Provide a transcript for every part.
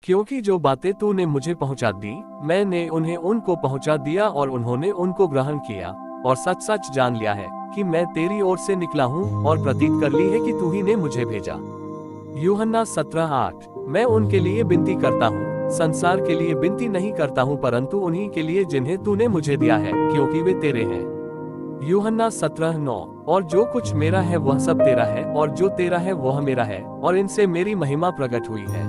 क्योंकि जो बातें तूने मुझे पहुंचा दी, मैंने उन्हें उनको पहुंचा दिया और उन्होंने उनको ग्रहण किया, और सच सच जान लिया है कि मैं तेरी ओर से निकला हूँ, और प्रतीत कर ली है कि तू ही ने मुझे भेजा। यूहन्ना 17:8। मैं उनके लिए विनती करता हूँ, संसार के लिए विनती नहीं करता हूँ, परंतु उन्हीं के लिए जिन्हें तूने मुझे दिया है, क्योंकि वे तेरे हैं। यूहन्ना 17:9। और जो कुछ मेरा है वह सब तेरा है, और जो तेरा है वह मेरा है, और इनसे मेरी महिमा प्रकट हुई है।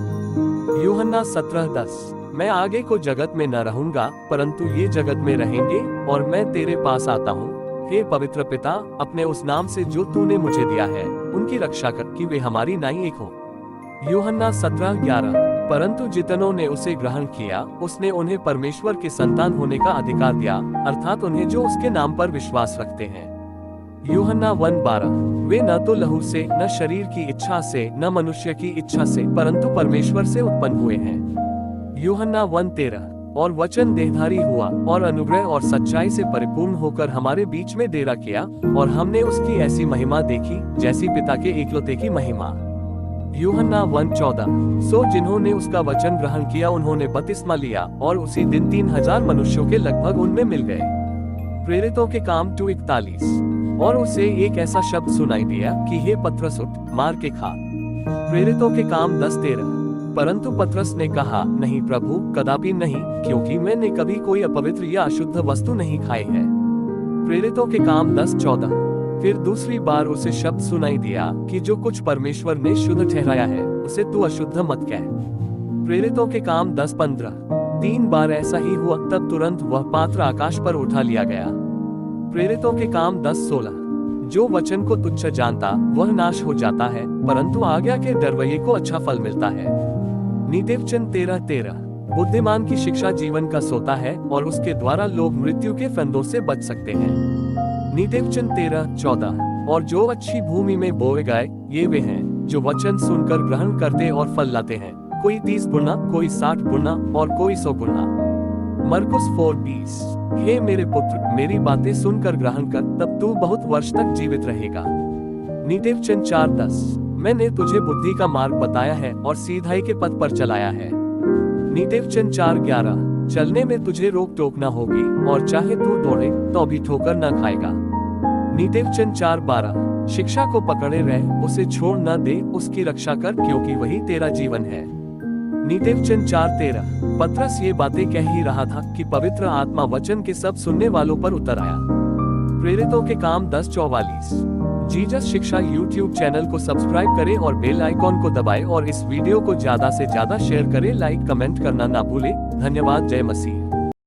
यूहन्ना 17:10। मैं आगे को जगत में न रहूंगा, परंतु ये जगत में रहेंगे, और मैं तेरे पास आता हूँ। हे पवित्र पिता, अपने उस नाम से जो तूने मुझे दिया है, उनकी रक्षा कर कि वे हमारी नाई एक हो। यूहन्ना 17:11। परंतु जितनों ने उसे ग्रहण किया, उसने उन्हें परमेश्वर के संतान होने का अधिकार दिया, अर्थात उन्हें जो उसके नाम पर विश्वास रखते हैं। यूहन्ना 1:12। वे न तो लहू से, न शरीर की इच्छा से, न मनुष्य की इच्छा से, परंतु परमेश्वर से उत्पन्न हुए हैं। यूहन्ना 1:13। और वचन देहधारी हुआ, और अनुग्रह और सच्चाई से परिपूर्ण होकर हमारे बीच में डेरा किया, और हमने उसकी ऐसी महिमा देखी जैसी पिता के एकलौते की महिमा। यूहन्ना 1:14। सो जिन्होंने उसका वचन ग्रहण किया उन्होंने बपतिस्मा लिया, और उसी दिन 3000 मनुष्यों के लगभग उनमें मिल गए। प्रेरितों के काम 2:41। और उसे एक ऐसा शब्द सुनाई दिया कि हे पतरस उठ, मार के खा। प्रेरितों के काम 10:13। परंतु पतरस ने कहा, नहीं प्रभु, कदापि नहीं, क्योंकि मैंने कभी कोई अपवित्र या अशुद्ध वस्तु नहीं खाई है। प्रेरितों के काम 10:14। फिर दूसरी बार उसे शब्द सुनाई दिया कि जो कुछ परमेश्वर ने शुद्ध ठहराया है, उसे तू अशुद्ध मत कह। प्रेरितों के काम 10:15। 3 बार ऐसा ही हुआ, तब तुरंत वह पात्र आकाश पर उठा लिया गया। प्रेरितों के काम 10:16। जो वचन को तुच्छ जानता वह नाश हो जाता है, परंतु आज्ञा के डरवैये को अच्छा फल मिलता है। नीतिवचन 13:13। बुद्धिमान की शिक्षा जीवन का सोता है, और उसके द्वारा लोग मृत्यु के फंदों से बच सकते हैं। नीतिवचन 13:14। और जो अच्छी भूमि में बोए गए, ये वे हैं जो वचन सुनकर ग्रहण करते और फल लाते हैं, कोई 30 गुना, कोई 60 गुना, और कोई 100 गुना। मरकुस 4:20। हे मेरे पुत्र, मेरी बातें सुनकर ग्रहण कर, तब तू बहुत वर्ष तक जीवित रहेगा। नीतिवचन 4:10। मैंने तुझे बुद्धि का मार्ग बताया है, और सीधाई के पथ पर चलाया है। नीतिवचन 4:11। चलने में तुझे रोक टोक न होगी, और चाहे तू दौड़े तो भी ठोकर न खाएगा। नीतिवचन 4:12। शिक्षा को पकड़े रह, उसे छोड़ न दे, उसकी रक्षा कर, क्योंकि वही तेरा जीवन है। नीतिवचन 4:13। पतरस ये बातें कह ही रहा था कि पवित्र आत्मा वचन के सब सुनने वालों पर उतर आया। प्रेरितों के काम 10:44। जीसस शिक्षा यूट्यूब चैनल को सब्सक्राइब करें और बेल आइकॉन को दबाएं, और इस वीडियो को ज्यादा से ज्यादा शेयर करें, लाइक कमेंट करना ना भूलें। धन्यवाद। जय मसीह।